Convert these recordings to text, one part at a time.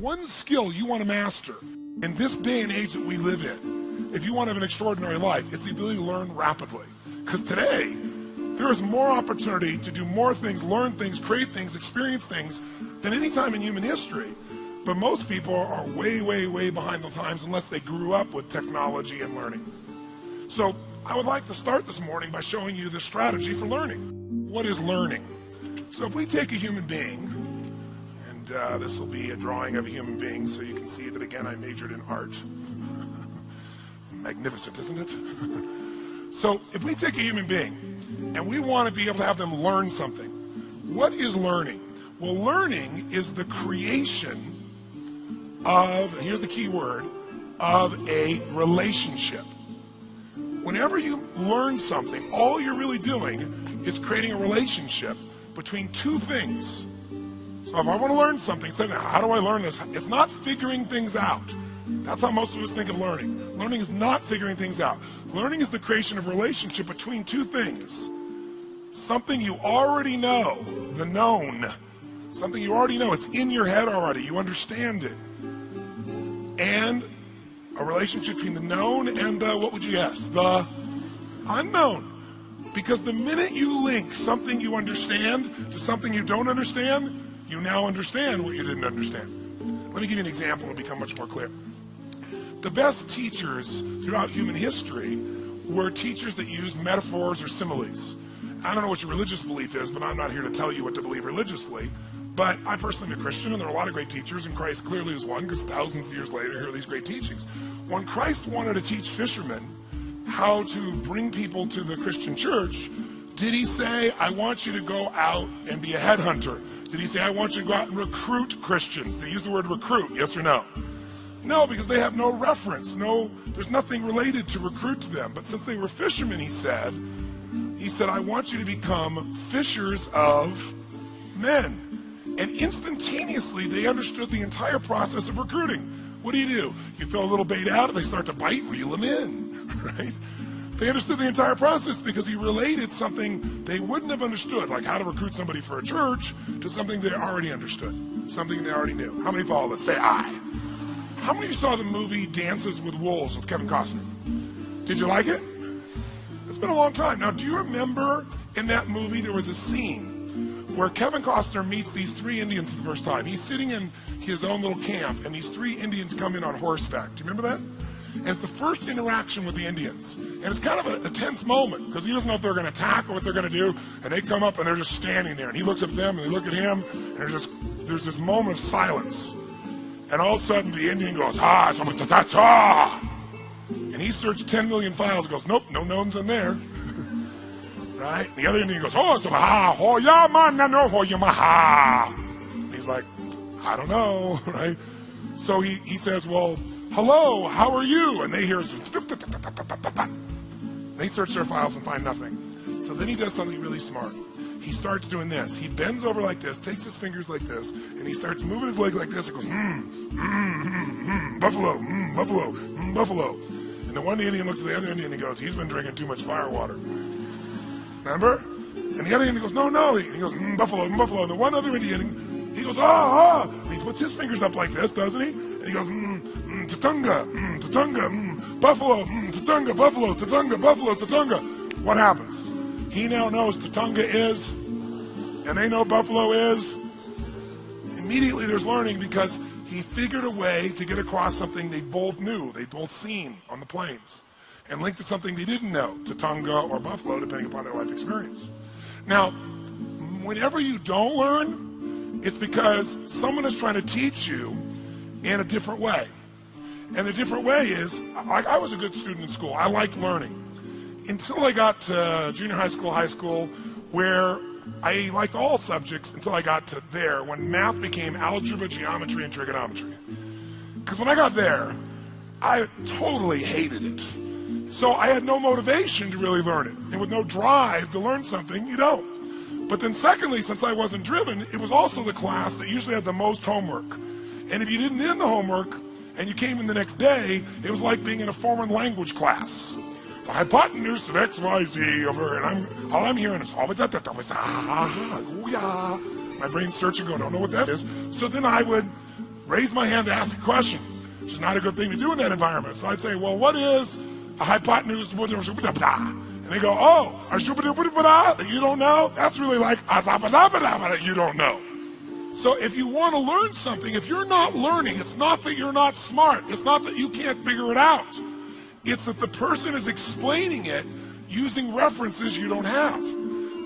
One skill you want to master in this day and age that we live in, if you want to have an extraordinary life, it's the ability to learn rapidly. Because today, there is more opportunity to do more things, learn things, create things, experience things than any time in human history. But most people are way, way, way behind the times unless they grew up with technology and learning. So I would like to start this morning by showing you the strategy for learning. What is learning? So if we take a human being, and this will be a drawing of a human being so you can see that again I majored in art. Magnificent, isn't it? So if we take a human being and we want to be able to have them learn something, what is learning? Well, learning is the creation of, and here's the key word, of a relationship. Whenever you learn something, all you're really doing is creating a relationship between two things. So if I want to learn something, say, how do I learn this? It's not figuring things out. That's how most of us think of learning. Learning is not figuring things out. Learning is the creation of a relationship between two things. Something you already know, the known. Something you already know, it's in your head already, you understand it. And a relationship between the known and the, what would you guess? The unknown. Because the minute you link something you understand to something you don't understand, you now understand what you didn't understand. Let me give you an example to become much more clear. The best teachers throughout human history were teachers that used metaphors or similes. I don't know what your religious belief is, but I'm not here to tell you what to believe religiously. But I personally am a Christian, and there are a lot of great teachers, and Christ clearly is one, because thousands of years later, here are these great teachings. When Christ wanted to teach fishermen how to bring people to the Christian church, did he say, I want you to go out and be a headhunter? Did he say, I want you to go out and recruit Christians? Did he use the word recruit, yes or no? No, because they have no reference. There's nothing related to recruit to them. But since they were fishermen, he said, I want you to become fishers of men. And instantaneously, they understood the entire process of recruiting. What do? You throw a little bait out, and they start to bite, reel them in, right? They understood the entire process because he related something they wouldn't have understood, like how to recruit somebody for a church, to something they already understood, something they already knew. How many follow this? Say aye. How many of you saw the movie Dances with Wolves with Kevin Costner? Did you like it? It's been a long time. Now, do you remember in that movie there was a scene where Kevin Costner meets these three Indians for the first time? He's sitting in his own little camp, and these three Indians come in on horseback. Do you remember that? And it's the first interaction with the Indians. And it's kind of a tense moment, because he doesn't know if they're going to attack or what they're going to do. And they come up, and they're just standing there. And he looks at them, and they look at him, and there's this moment of silence. And all of a sudden, the Indian goes, ha, ta-ta-ta. And he searched 10 million files and goes, nope, no knowns in there. Right? And the other Indian goes, oh, so ha, ho, ya, man, no, ho, ya, ma, ha. And he's like, I don't know, right? So he says, well, hello, how are you? And they hear, they search their files and find nothing. So then he does something really smart. He starts doing this. He bends over like this, takes his fingers like this, and he starts moving his leg like this. It goes, buffalo, buffalo, buffalo. And the one Indian looks at the other Indian and he goes, he's been drinking too much firewater. Remember? And the other Indian goes, no. He goes, buffalo, buffalo. And the one other Indian, he goes, And he puts his fingers up like this, doesn't he? And he goes, tatunga, buffalo, tatunga, buffalo, tatunga, buffalo, tatunga. What happens? He now knows tatunga is, and they know buffalo is. Immediately there's learning, because he figured a way to get across something they both knew, they both seen on the plains, and linked to something they didn't know, tatunga or buffalo, depending upon their life experience. Now, whenever you don't learn, it's because someone is trying to teach you in a different way. And the different way is, I was a good student in school. I liked learning. Until I got to junior high school, where I liked all subjects until I got to there, when math became algebra, geometry, and trigonometry. Because when I got there, I totally hated it. So I had no motivation to really learn it. And with no drive to learn something, you don't. But then secondly, since I wasn't driven, it was also the class that usually had the most homework. And if you didn't end the homework and you came in the next day, it was like being in a foreign language class. The hypotenuse of XYZ over, and all I'm hearing is, my brain's searching, going, I don't know what that is. So then I would raise my hand to ask a question, which is not a good thing to do in that environment. So I'd say, well, what is a hypotenuse? And they go, oh, that you don't know? That's really like that you don't know. So if you want to learn something, if you're not learning, it's not that you're not smart. It's not that you can't figure it out. It's that the person is explaining it using references you don't have.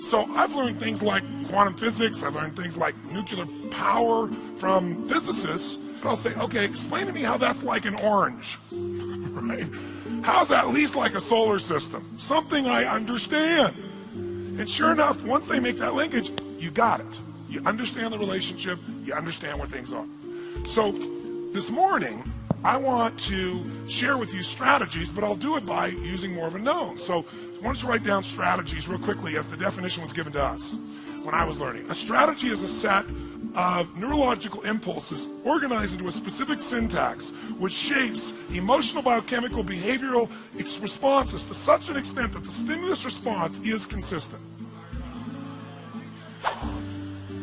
So I've learned things like quantum physics. I've learned things like nuclear power from physicists. And I'll say, okay, explain to me how that's like an orange, right? How's that at least like a solar system? Something I understand. And sure enough, once they make that linkage, you got it. You understand the relationship. You understand where things are. So this morning, I want to share with you strategies, but I'll do it by using more of a known. So why don't you write down strategies real quickly as the definition was given to us when I was learning. A strategy is a set of neurological impulses organized into a specific syntax which shapes emotional, biochemical, behavioral responses to such an extent that the stimulus response is consistent.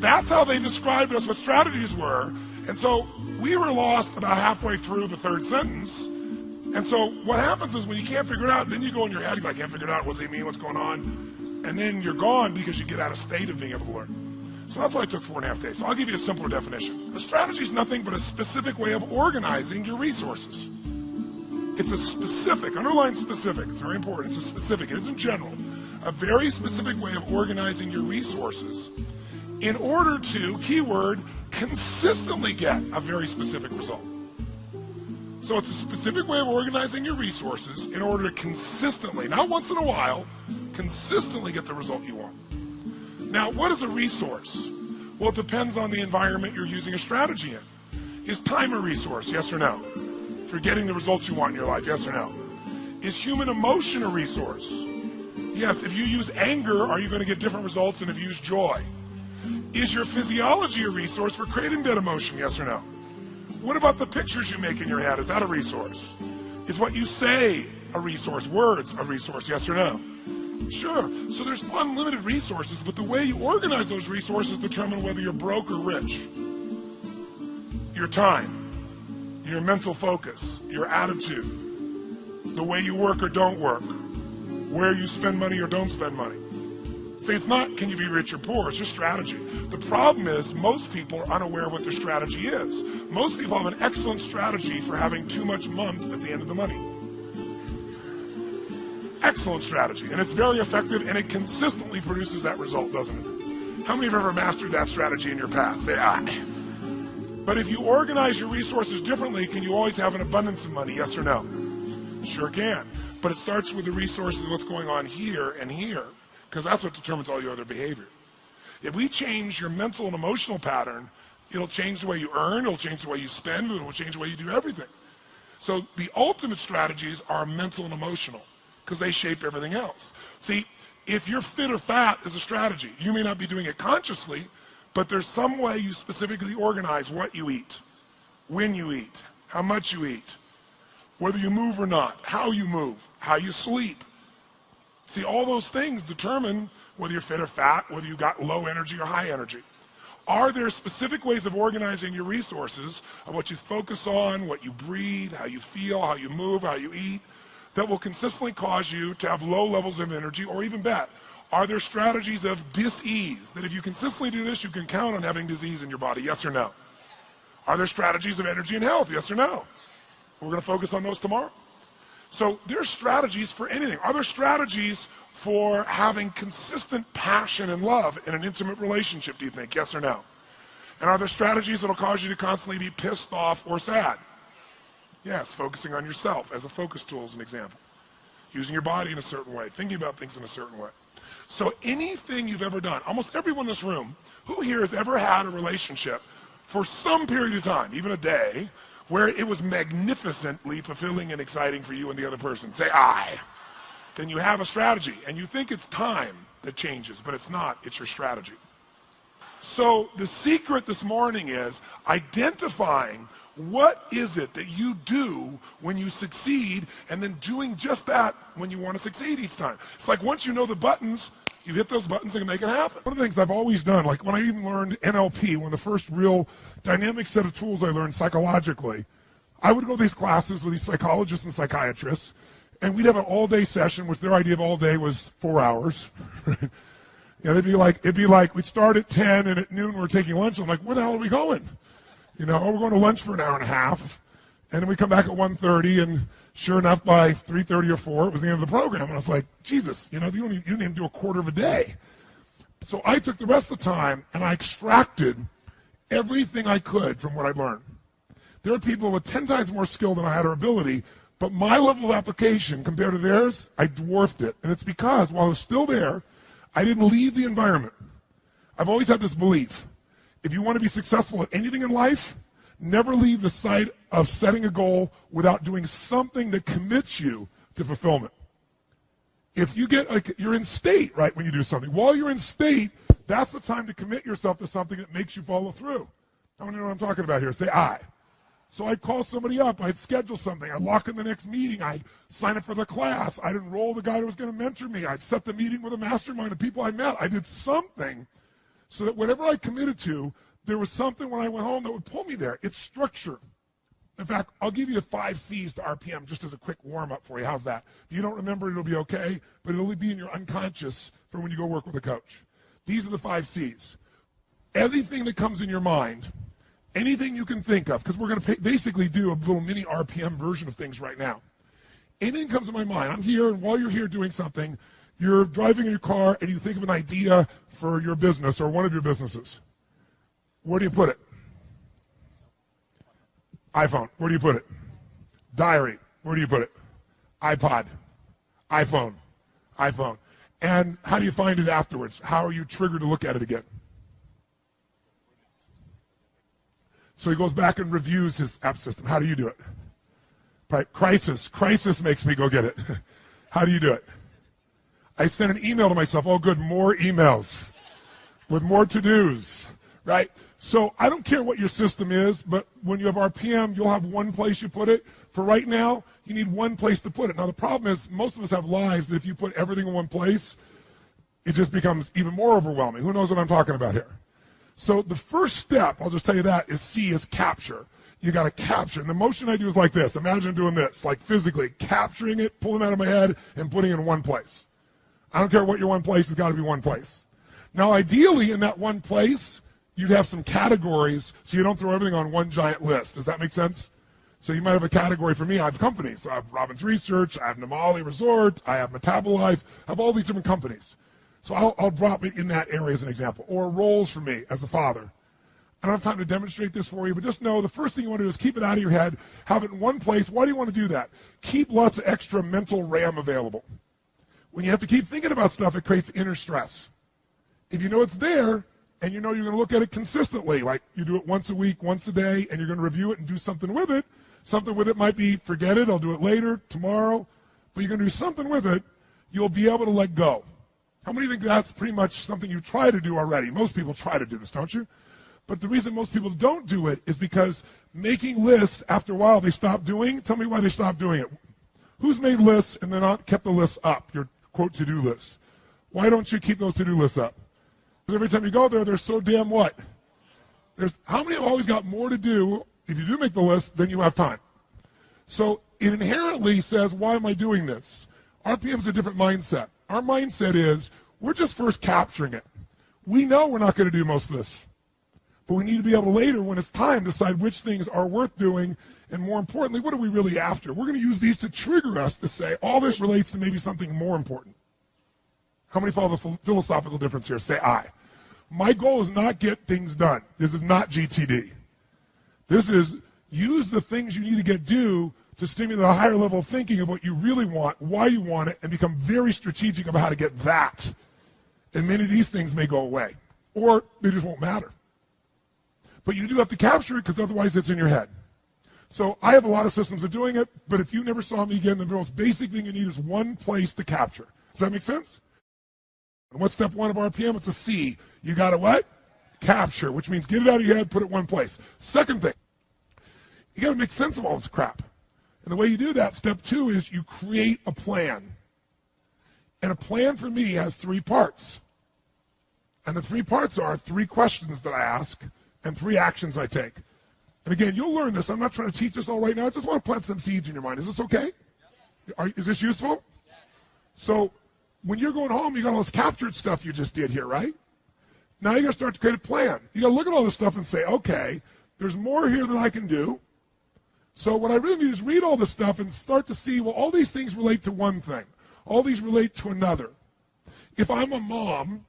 That's how they described us what strategies were. And so we were lost about halfway through the third sentence. And so what happens is when you can't figure it out, then you go in your head, you go, I can't figure it out, what does he mean, what's going on? And then you're gone because you get out of state of being able to learn. So that's why it took 4.5 days. So I'll give you a simpler definition. A strategy is nothing but a specific way of organizing your resources. It's a specific, underline specific, it's very important, it's a specific, it isn't general. A very specific way of organizing your resources in order to, keyword, consistently get a very specific result. So it's a specific way of organizing your resources in order to consistently, not once in a while, consistently get the result you want. Now, what is a resource? Well, it depends on the environment you're using a strategy in. Is time a resource, yes or no? For getting the results you want in your life, yes or no? Is human emotion a resource? Yes, if you use anger, are you going to get different results than if you use joy? Is your physiology a resource for creating that emotion, yes or no? What about the pictures you make in your head? Is that a resource? Is what you say a resource? Words a resource, yes or no? Sure. So there's unlimited resources, but the way you organize those resources determine whether you're broke or rich. Your time, your mental focus, your attitude, the way you work or don't work, where you spend money or don't spend money. See, it's not can you be rich or poor, it's your strategy. The problem is most people are unaware of what their strategy is. Most people have an excellent strategy for having too much month at the end of the money. Excellent strategy, and it's very effective, and it consistently produces that result, doesn't it? How many have ever mastered that strategy in your past? Say, But if you organize your resources differently, can you always have an abundance of money, yes or no? Sure can. But it starts with the resources of what's going on here and here, because that's what determines all your other behavior. If we change your mental and emotional pattern, it'll change the way you earn, it'll change the way you spend, it'll change the way you do everything. So the ultimate strategies are mental and emotional, because they shape everything else. See, if you're fit or fat is a strategy. You may not be doing it consciously, but there's some way you specifically organize what you eat, when you eat, how much you eat, whether you move or not, how you move, how you sleep. See, all those things determine whether you're fit or fat, whether you've got low energy or high energy. Are there specific ways of organizing your resources, of what you focus on, what you breathe, how you feel, how you move, how you eat, that will consistently cause you to have low levels of energy, or even better, are there strategies of dis-ease, that if you consistently do this, you can count on having disease in your body, yes or no? Are there strategies of energy and health, yes or no? We're going to focus on those tomorrow. So there's strategies for anything. Are there strategies for having consistent passion and love in an intimate relationship, do you think, yes or no? And are there strategies that'll cause you to constantly be pissed off or sad? Yes, focusing on yourself as a focus tool is an example. Using your body in a certain way, thinking about things in a certain way. So anything you've ever done, almost everyone in this room, who here has ever had a relationship for some period of time, even a day, where it was magnificently fulfilling and exciting for you and the other person? Say, I. Then you have a strategy, and you think it's time that changes, but it's not, it's your strategy. So the secret this morning is identifying what is it that you do when you succeed, and then doing just that when you want to succeed each time. It's like once you know the buttons, You hit those buttons and make it happen. One of the things I've always done, like when I even learned NLP, one of the first real dynamic set of tools I learned psychologically, I would go to these classes with these psychologists and psychiatrists, and we'd have an all-day session, which their idea of all day was 4 hours. It'd be like we'd start at 10, and at noon we're taking lunch. I'm like, where the hell are we going? Oh, we're going to lunch for an hour and a half, and then we come back at 1:30, and sure enough, by 3:30 or 4, it was the end of the program. And I was like, Jesus, you didn't even do a quarter of a day. So I took the rest of the time, and I extracted everything I could from what I learned. There are people with 10 times more skill than I had or ability, but my level of application compared to theirs, I dwarfed it. And it's because while I was still there, I didn't leave the environment. I've always had this belief. If you want to be successful at anything in life, never leave the sight of setting a goal without doing something that commits you to fulfillment. If you you're in state, right, when you do something. While you're in state, that's the time to commit yourself to something that makes you follow through. How many know what I'm talking about here? Say I. So I'd call somebody up, I'd schedule something, I'd lock in the next meeting, I'd sign up for the class, I'd enroll the guy who was going to mentor me, I'd set the meeting with a mastermind of people I met. I did something so that whatever I committed to, there was something when I went home that would pull me there. It's structure. In fact, I'll give you 5 C's to RPM just as a quick warm-up for you. How's that? If you don't remember, it'll be okay, but it'll be in your unconscious for when you go work with a coach. These are the 5 C's. Everything that comes in your mind, anything you can think of, because we're going to basically do a little mini RPM version of things right now. Anything comes to my mind. I'm here, and while you're here doing something, you're driving in your car, and you think of an idea for your business or one of your businesses. Where do you put it? iPhone. Where do you put it? Diary. Where do you put it? iPod. iPhone. iPhone. And how do you find it afterwards? How are you triggered to look at it again? So he goes back and reviews his app system. How do you do it? Right. Crisis. Crisis makes me go get it. How do you do it? I send an email to myself. Oh, good, more emails with more to-dos, right? So I don't care what your system is, but when you have RPM, you'll have one place you put it. For right now, you need one place to put it. Now, the problem is most of us have lives that if you put everything in one place, it just becomes even more overwhelming. Who knows what I'm talking about here? So the first step, I'll just tell you that, is C, is capture. You got to capture. And the motion I do is like this. Imagine doing this, like physically capturing it, pulling it out of my head, and putting it in one place. I don't care what your one place has got to be one place. Now, ideally, in that one place, you'd have some categories so you don't throw everything on one giant list. Does that make sense? So you might have a category for me. I have companies. So I have Robbins Research. I have Namali Resort. I have Metabolife. I have all these different companies. So I'll drop it in that area as an example. Or roles for me as a father. I don't have time to demonstrate this for you, but just know the first thing you want to do is keep it out of your head. Have it in one place. Why do you want to do that? Keep lots of extra mental RAM available. When you have to keep thinking about stuff, it creates inner stress. If you know it's there, and you know you're going to look at it consistently, like you do it once a week, once a day, and you're going to review it and do something with it. Something with it might be, forget it, I'll do it later, tomorrow, but you're going to do something with it, you'll be able to let go. How many think that's pretty much something you try to do already? Most people try to do this, don't you? But the reason most people don't do it is because making lists, after a while, they stop doing. Tell me why they stop doing it. Who's made lists and they're not kept the lists up, your, quote, to-do lists? Why don't you keep those to-do lists up? Because every time you go there, they're so damn what? How many have always got more to do, if you do make the list, than you have time? So it inherently says, why am I doing this? RPM is a different mindset. Our mindset is, we're just first capturing it. We know we're not going to do most of this. But we need to be able to later, when it's time, decide which things are worth doing, and more importantly, what are we really after? We're going to use these to trigger us to say, all this relates to maybe something more important. How many follow the philosophical difference here? Say I. My goal is not get things done. This is not GTD. This is use the things you need to get due to stimulate a higher level of thinking of what you really want, why you want it, and become very strategic about how to get that. And many of these things may go away, or they just won't matter. But you do have to capture it because otherwise it's in your head. So I have a lot of systems of doing it, but if you never saw me again, the most basic thing you need is one place to capture. Does that make sense? And what's step 1 of RPM? It's a C. You got to what? Capture, which means get it out of your head, put it one place. Second thing, you got to make sense of all this crap. And the way you do that, step 2, is you create a plan. And a plan for me has 3 parts. And the 3 parts are 3 questions that I ask and 3 actions I take. And again, you'll learn this. I'm not trying to teach this all right now. I just want to plant some seeds in your mind. Is this okay? Is this useful? So when you're going home, you got all this captured stuff you just did here, right? Now you got to start to create a plan. You got to look at all this stuff and say, okay, there's more here than I can do. So what I really need is read all this stuff and start to see, well, all these things relate to one thing. All these relate to another. If I'm a mom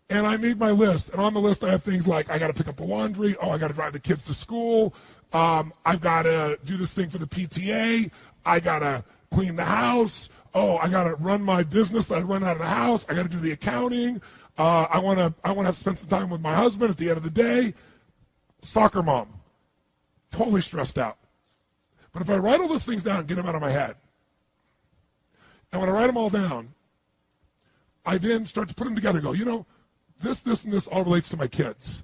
and I made my list, and on the list I have things like I got to pick up the laundry, I got to drive the kids to school, I've got to do this thing for the PTA, I got to clean the house, I got to run my business that I run out of the house, I got to do the accounting, I want to have to spend some time with my husband at the end of the day. Soccer mom, totally stressed out. But if I write all those things down and get them out of my head, and when I write them all down, I then start to put them together and go, you know, this, and this all relates to my kids.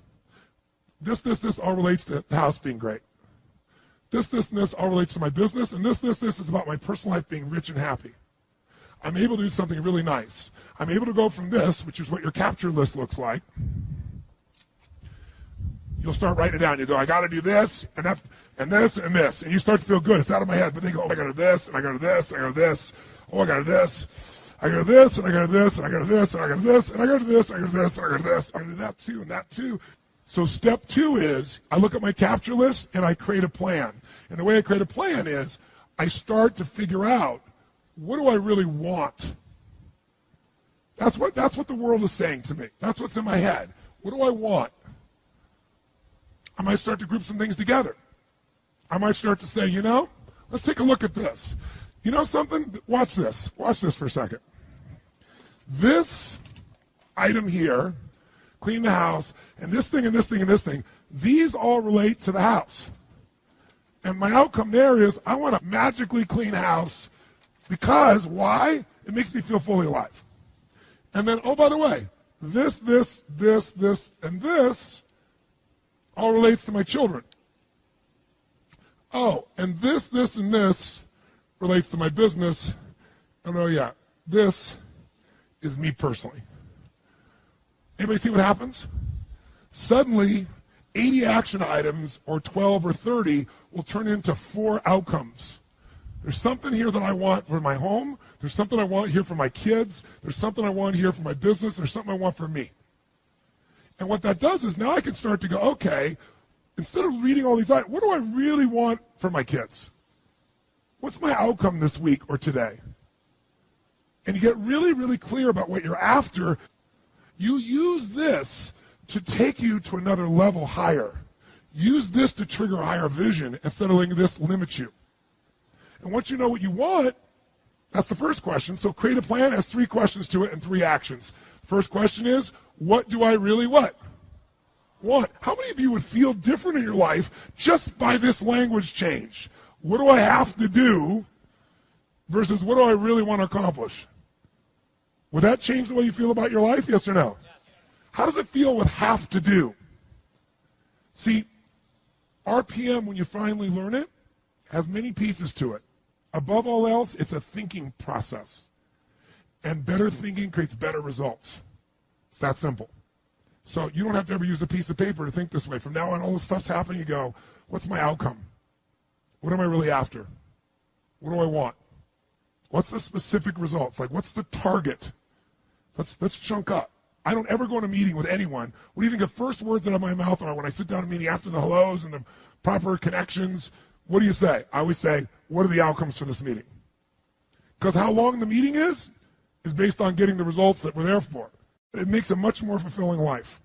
This all relates to the house being great. This, and this all relates to my business. And this is about my personal life being rich and happy. I'm able to do something really nice. I'm able to go from this, which is what your capture list looks like. You'll start writing it down. You go, I got to do this, and that, and this, and this. And you start to feel good. It's out of my head. But then you go, I got to do this, and I got to do this, and I got to do this. I got to do this. I got to do this, and I got to do this, and I got to do this, and I got to do this, and I got to do this, and I got to do this, and I got to do this. I got to do that too, and that too. So step 2 is I look at my capture list and I create a plan. And the way I create a plan is I start to figure out, what do I really want? That's what the world is saying to me. That's what's in my head. What do I want? I might start to group some things together. I might start to say, you know, let's take a look at this. You know something? Watch this. Watch this for a second. This item here, clean the house, and this thing, and this thing, and this thing, these all relate to the house. And my outcome there is I want a magically clean house because, why? It makes me feel fully alive. And then, oh, by the way, this, and this all relates to my children. Oh, and this, and this relates to my business. And oh yeah, this is me personally. Anybody see what happens? Suddenly, 80 action items or 12 or 30 will turn into 4 outcomes. There's something here that I want for my home. There's something I want here for my kids. There's something I want here for my business. There's something I want for me. And what that does is now I can start to go, okay, instead of reading all these items, what do I really want for my kids? What's my outcome this week or today? And you get really, really clear about what you're after. You use this to take you to another level higher. Use this to trigger a higher vision instead of letting this limit you. And once you know what you want, that's the first question. So create a plan has 3 questions to it and 3 actions. First question is, what do I really want? How many of you would feel different in your life just by this language change? What do I have to do versus what do I really want to accomplish? Would that change the way you feel about your life? Yes or no? Yes. How does it feel with have to do? See, RPM, when you finally learn it, has many pieces to it. Above all else, it's a thinking process. And better thinking creates better results. It's that simple. So you don't have to ever use a piece of paper to think this way. From now on, all this stuff's happening, you go, what's my outcome? What am I really after? What do I want? What's the specific results? Like, what's the target? Let's chunk up. I don't ever go in a meeting with anyone. What do you think the first words out of my mouth are when I sit down in a meeting after the hellos and the proper connections? What do you say? I always say, what are the outcomes for this meeting? Because how long the meeting is based on getting the results that we're there for. It makes a much more fulfilling life.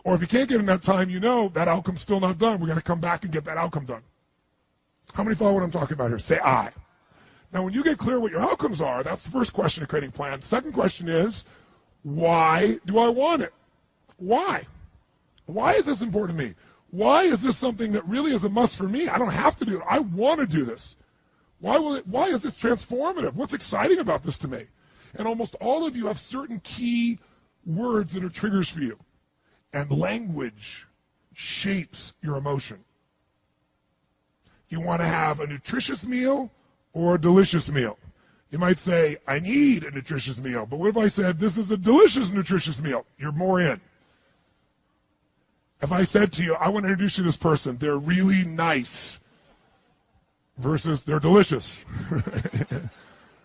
Or if you can't get in that time, you know that outcome's still not done. We're going to come back and get that outcome done. How many follow what I'm talking about here? Say I. Now, when you get clear what your outcomes are, that's the first question of creating a plan. Second question is, why do I want it? Why? Why is this important to me? Why is this something that really is a must for me? I don't have to do it. I want to do this. Why is this transformative? What's exciting about this to me? And almost all of you have certain key words that are triggers for you. And language shapes your emotion. You want to have a nutritious meal or a delicious meal. You might say, I need a nutritious meal. But what if I said, this is a delicious, nutritious meal? You're more in. If I said to you, I want to introduce you to this person, they're really nice, versus they're delicious.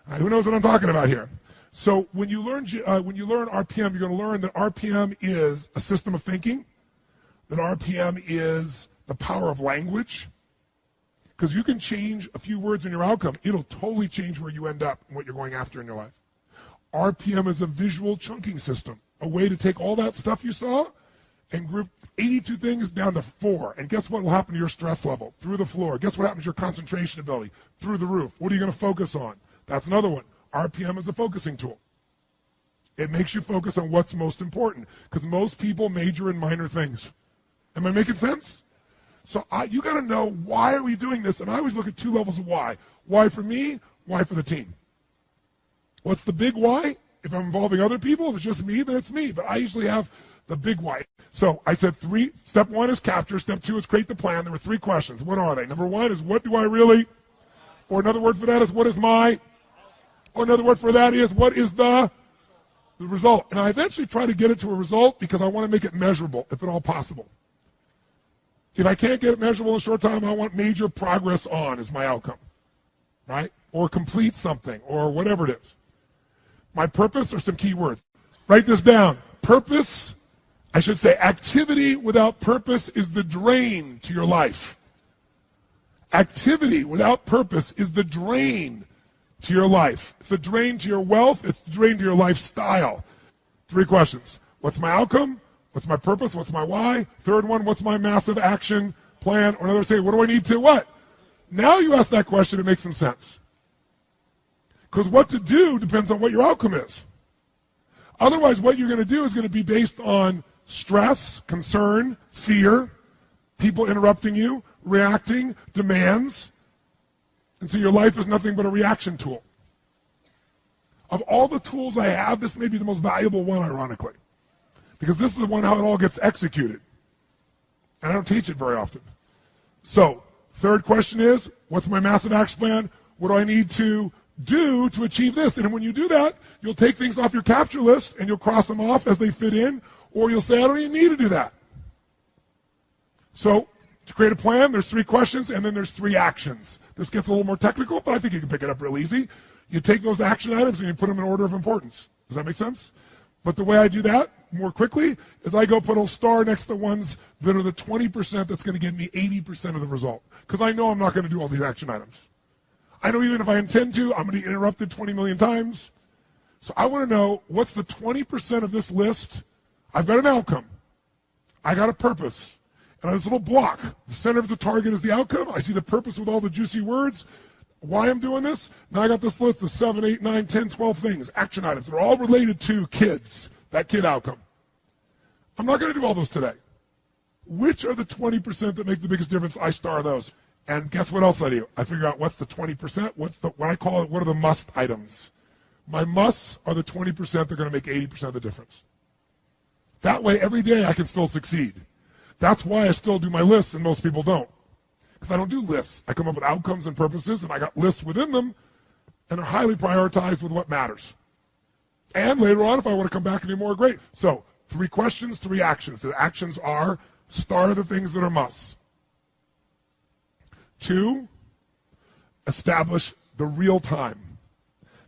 Who knows what I'm talking about here? So when you learn RPM, you're going to learn that RPM is a system of thinking, that RPM is the power of language, because you can change a few words in your outcome. It'll totally change where you end up and what you're going after in your life. RPM is a visual chunking system, a way to take all that stuff you saw and group 82 things down to 4. And guess what will happen to your stress level? Through the floor. Guess what happens to your concentration ability? Through the roof. What are you going to focus on? That's another one. RPM is a focusing tool. It makes you focus on what's most important, because most people major in minor things. Am I making sense? So you got to know, why are we doing this? And I always look at 2 levels of why. Why for me? Why for the team? What's the big why? If I'm involving other people, if it's just me, then it's me. But I usually have the big why. So I said 3. Step 1 is capture. Step 2 is create the plan. There were 3 questions. What are they? Number 1 is, what do I really? Or another word for that is, what is my? Or another word for that is, what is the result? And I eventually try to get it to a result because I want to make it measurable, if at all possible. If I can't get it measurable in a short time, I want major progress on is my outcome, right? Or complete something, or whatever it is. My purpose are some key words. Write this down. Purpose, I should say, activity without purpose is the drain to your life. Activity without purpose is the drain to your life. It's the drain to your wealth. It's the drain to your lifestyle. 3 questions. What's my outcome? What's my purpose? What's my why? Third one, what's my massive action plan? Or another, say, what do I need to what? Now you ask that question, it makes some sense. Because what to do depends on what your outcome is. Otherwise, what you're going to do is going to be based on stress, concern, fear, people interrupting you, reacting, demands. And so your life is nothing but a reaction tool. Of all the tools I have, this may be the most valuable one, ironically. Because this is the one how it all gets executed. And I don't teach it very often. So, third question is, what's my massive action plan? What do I need to do to achieve this? And when you do that, you'll take things off your capture list and you'll cross them off as they fit in, or you'll say, I don't even need to do that. So, to create a plan, there's 3 questions and then there's 3 actions. This gets a little more technical, but I think you can pick it up real easy. You take those action items and you put them in order of importance. Does that make sense? But the way I do that more quickly is I go put a star next to the ones that are the 20% that's going to give me 80% of the result. Because I know I'm not going to do all these action items. I know even if I intend to, I'm going to get interrupted 20 million times. So I want to know, what's the 20% of this list? I've got an outcome. I got a purpose. And I have this little block. The center of the target is the outcome. I see the purpose with all the juicy words. Why I'm doing this? Now I got this list of 7, 8, 9, 10, 12 things, action items. They're all related to kids, that kid outcome. I'm not going to do all those today. Which are the 20% that make the biggest difference? I star those. And guess what else I do? I figure out what's the 20%, what I call it, what are the must items? My musts are the 20% that are going to make 80% of the difference. That way, every day I can still succeed. That's why I still do my lists and most people don't. Because I don't do lists. I come up with outcomes and purposes, and I got lists within them, and are highly prioritized with what matters. And later on, if I want to come back and do more, great. So, 3 questions, 3 actions. The actions are, star the things that are musts. 2, establish the real time.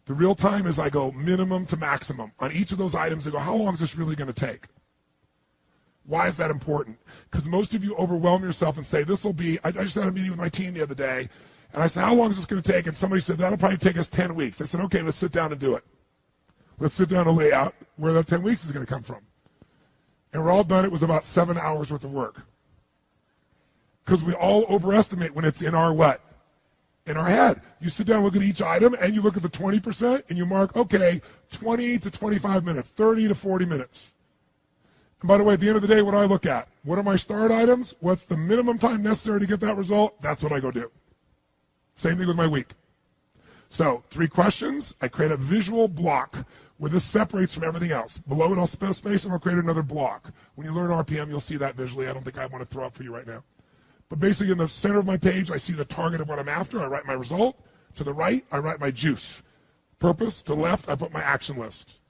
The real time is I go minimum to maximum. On each of those items, I go, how long is this really going to take? Why is that important? Because most of you overwhelm yourself and say, this will be, I just had a meeting with my team the other day, and I said, how long is this going to take? And somebody said, that'll probably take us 10 weeks. I said, okay, let's sit down and do it. Let's sit down and lay out where that 10 weeks is going to come from. And we're all done. It was about 7 hours worth of work. Because we all overestimate when it's in our what? In our head. You sit down, look at each item, and you look at the 20%, and you mark, okay, 20 to 25 minutes, 30 to 40 minutes. And by the way, at the end of the day, what do I look at? What are my start items? What's the minimum time necessary to get that result? That's what I go do. Same thing with my week. So, 3 questions. I create a visual block where this separates from everything else. Below it, I'll spell space and I'll create another block. When you learn RPM, you'll see that visually. I don't think I want to throw up for you right now. But basically, in the center of my page, I see the target of what I'm after. I write my result. To the right, I write my juice. Purpose, to the left, I put my action list.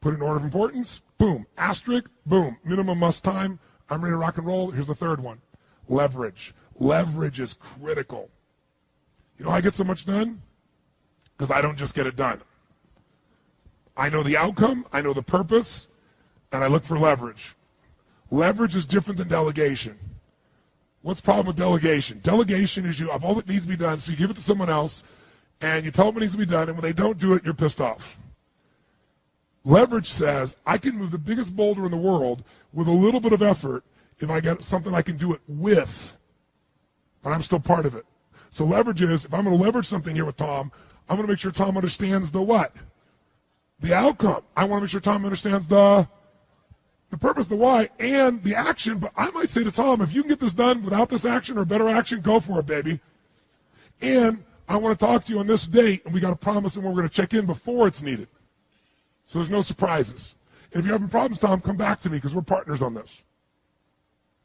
Put in order of importance, boom. Asterisk, boom. Minimum must time, I'm ready to rock and roll. Here's the third one. Leverage. Leverage is critical. You know how I get so much done? Because I don't just get it done. I know the outcome, I know the purpose, and I look for leverage. Leverage is different than delegation. What's the problem with delegation? Delegation is you have all that needs to be done, so you give it to someone else, and you tell them what needs to be done, and when they don't do it, you're pissed off. Leverage says, I can move the biggest boulder in the world with a little bit of effort if I get something I can do it with, but I'm still part of it. So leverage is, if I'm going to leverage something here with Tom, I'm going to make sure Tom understands the what? The outcome. I want to make sure Tom understands the purpose, the why, and the action. But I might say to Tom, if you can get this done without this action or better action, go for it, baby. And I want to talk to you on this date, and we got to promise and we're going to check in before it's needed. So there's no surprises. And if you're having problems, Tom, come back to me because we're partners on this.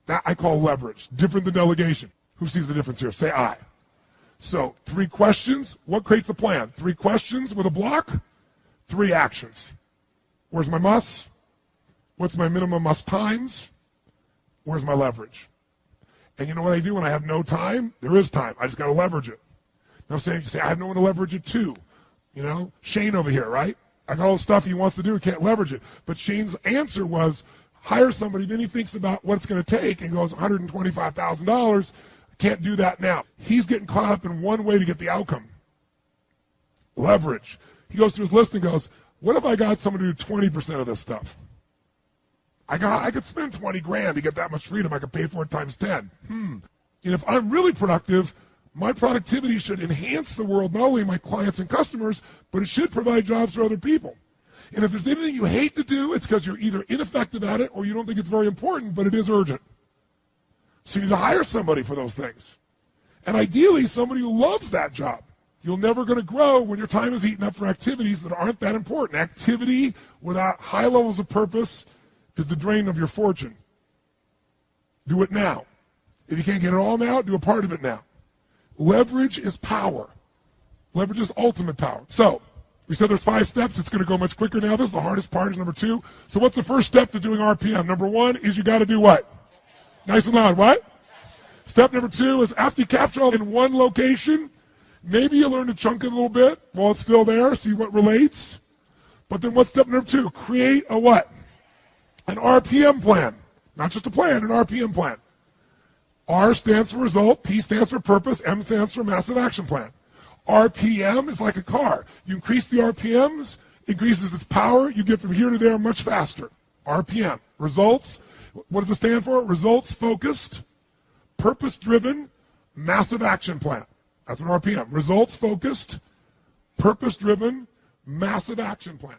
That I call leverage, different than delegation. Who sees the difference here? Say aye. So 3 questions. What creates the plan? 3 questions with a block, 3 actions. Where's my must? What's my minimum must times? Where's my leverage? And you know what I do when I have no time? There is time. I just got to leverage it. Now, you say, I have no one to leverage it to. You know, Shane over here, right? I got all the stuff he wants to do. He can't leverage it. But Shane's answer was, hire somebody. Then he thinks about what it's going to take and goes, $125,000. Can't do that now. He's getting caught up in one way to get the outcome. Leverage. He goes through his list and goes, what if I got someone to do 20% of this stuff? I could spend 20 grand to get that much freedom. I could pay for it times 10. And if I'm really productive, my productivity should enhance the world, not only my clients and customers, but it should provide jobs for other people. And if there's anything you hate to do, it's because you're either ineffective at it or you don't think it's very important, but it is urgent. So you need to hire somebody for those things. And ideally, somebody who loves that job. You're never going to grow when your time is eaten up for activities that aren't that important. Activity without high levels of purpose is the drain of your fortune. Do it now. If you can't get it all now, do a part of it now. Leverage is power. Leverage is ultimate power. So, we said there's 5 steps. It's going to go much quicker now. This is the hardest part, is number 2. So what's the first step to doing RPM? Number 1 is you got to do what? Nice and loud, what? Step number 2 is after you capture all in one location, maybe you learn to chunk it a little bit while it's still there, see what relates. But then what's step number 2? Create a what? An RPM plan. Not just a plan, an RPM plan. R stands for result, P stands for purpose, M stands for massive action plan. RPM is like a car. You increase the RPMs, increases its power, you get from here to there much faster. RPM. Results. What does it stand for? Results focused, purpose driven, massive action plan. That's what RPM. Results focused, purpose driven, massive action plan.